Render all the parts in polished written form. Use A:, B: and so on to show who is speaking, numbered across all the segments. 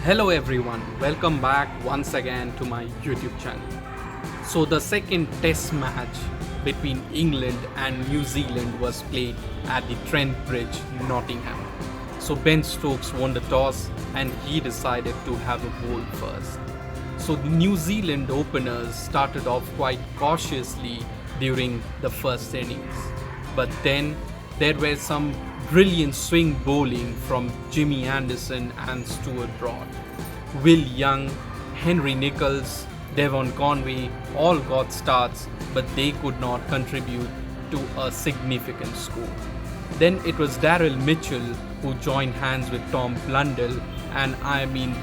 A: Hello everyone, welcome back once again to my YouTube channel. So the second test match between England and New Zealand was played at the Trent Bridge, Nottingham. So Ben Stokes won the toss and he decided to have a bowl first. So the New Zealand openers started off quite cautiously during the first innings. But then there were some brilliant swing bowling from Jimmy Anderson and Stuart Broad. Will Young, Henry Nicholls, Devon Conway all got starts, but they could not contribute to a significant score. Then it was Daryl Mitchell who joined hands with Tom Blundell, and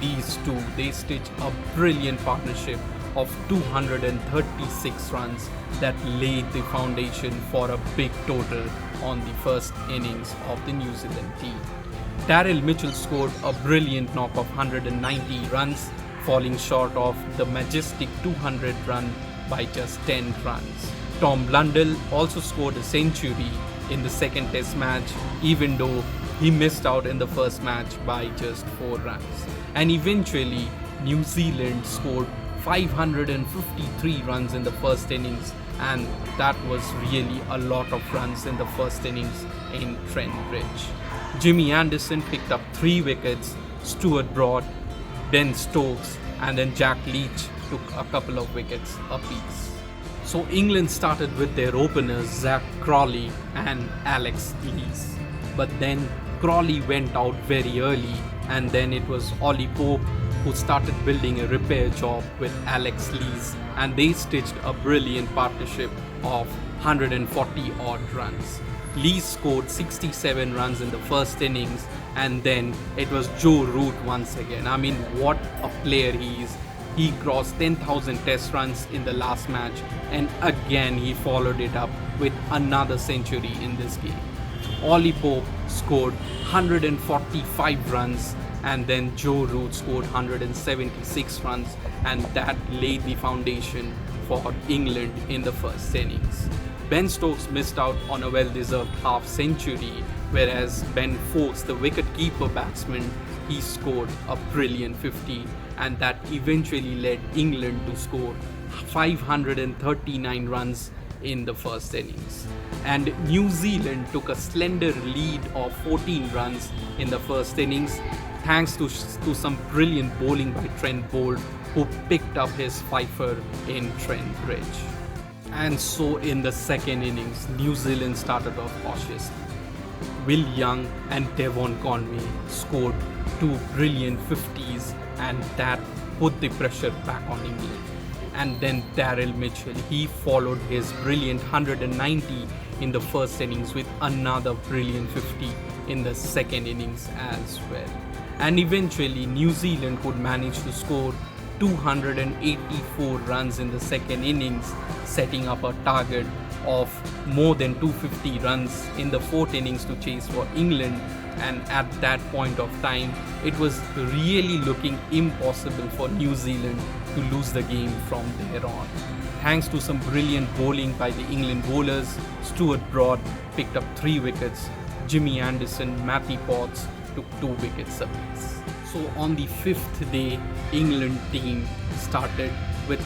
A: these two, they stitched a brilliant partnership of 236 runs that laid the foundation for a big total on the first innings of the New Zealand team. Daryl Mitchell scored a brilliant knock of 190 runs, falling short of the majestic 200 run by just 10 runs. Tom Blundell also scored a century in the second test match, even though he missed out in the first match by just 4 runs. And eventually, New Zealand scored 553 runs in the first innings, and that was really a lot of runs in the first innings in Trent Bridge. Jimmy Anderson picked up 3 wickets, Stuart Broad, Ben Stokes, and then Jack Leach took a couple of wickets apiece. So England started with their openers Zach Crawley and Alex Lees. But then Crawley went out very early, and then it was Ollie Pope who started building a repair job with Alex Lees, and they stitched a brilliant partnership of 140 odd runs. Lees scored 67 runs in the first innings, and then it was Joe Root once again. What a player he is. He crossed 10,000 test runs in the last match, and again he followed it up with another century in this game. Ollie Pope scored 145 runs, and then Joe Root scored 176 runs, and that laid the foundation for England in the first innings. Ben Stokes missed out on a well-deserved half century, whereas Ben Foakes, the wicket-keeper batsman, he scored a brilliant 50, and that eventually led England to score 539 runs in the first innings. And New Zealand took a slender lead of 14 runs in the first innings, thanks to some brilliant bowling by Trent Boult, who picked up his fifer in Trent Bridge. And so in the second innings, New Zealand started off cautiously. Will Young and Devon Conway scored 2 brilliant 50s, and that put the pressure back on England. And then Daryl Mitchell, he followed his brilliant 190 in the first innings with another brilliant 50 in the second innings as well. And eventually New Zealand could manage to score 284 runs in the second innings, setting up a target of more than 250 runs in the fourth innings to chase for England. And at that point of time, it was really looking impossible for New Zealand to lose the game from there on. Thanks to some brilliant bowling by the England bowlers, Stuart Broad picked up 3 wickets, Jimmy Anderson, Matty Potts took 2 wickets apiece. So on the 5th day, England team started with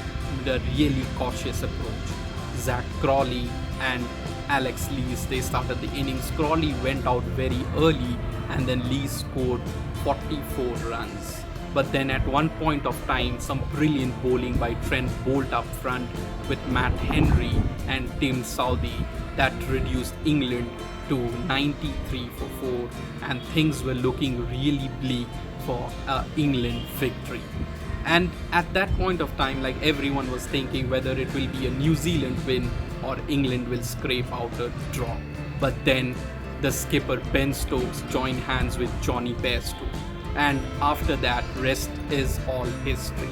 A: the really cautious approach. Zach Crawley and Alex Lees, they started the innings. Crawley went out very early, and then Lees scored 44 runs. But then at one point of time, some brilliant bowling by Trent Boult up front with Matt Henry and Tim Southee that reduced England to 93 for 4, and things were looking really bleak for England victory. And at that point of time, everyone was thinking whether it will be a New Zealand win or England will scrape out a draw. But then the skipper Ben Stokes joined hands with Johnny Bairstow, and after that, rest is all history.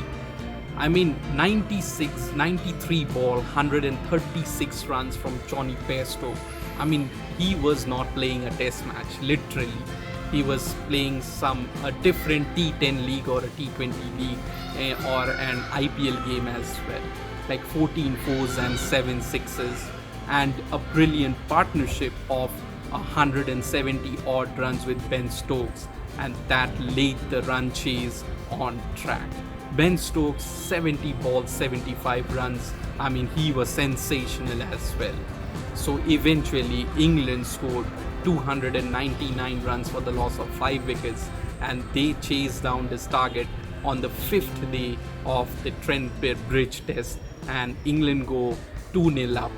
A: 93 ball, 136 runs from Johnny Bairstow. He was not playing a test match, literally. He was playing a different T10 league or a T20 league or an IPL game as well. 14 fours and 7 sixes, and a brilliant partnership of 170 odd runs with Ben Stokes and that laid the run chase on track. Ben Stokes 70 balls, 75 runs. I mean, he was sensational as well. So eventually England scored 299 runs for the loss of 5 wickets, and they chased down this target on the 5th day of the Trent Bridge test, and England go 2-0 up.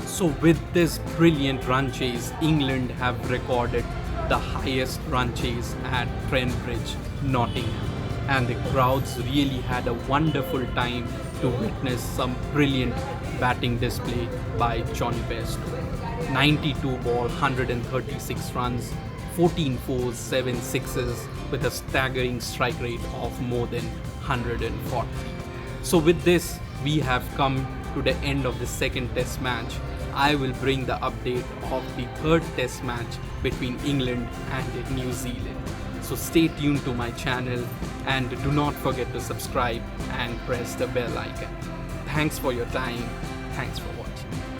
A: So with this brilliant run chase, England have recorded the highest run chase at Trent Bridge, Nottingham. And the crowds really had a wonderful time to witness some brilliant batting display by Johnny Bairstow. 92 ball, 136 runs, 14 fours, 7 sixes with a staggering strike rate of more than 140. So with this, we have come to the end of the second test match. I will bring the update of the third test match between England and New Zealand. So stay tuned to my channel and do not forget to subscribe and press the bell icon. Thanks for your time. Thanks for watching.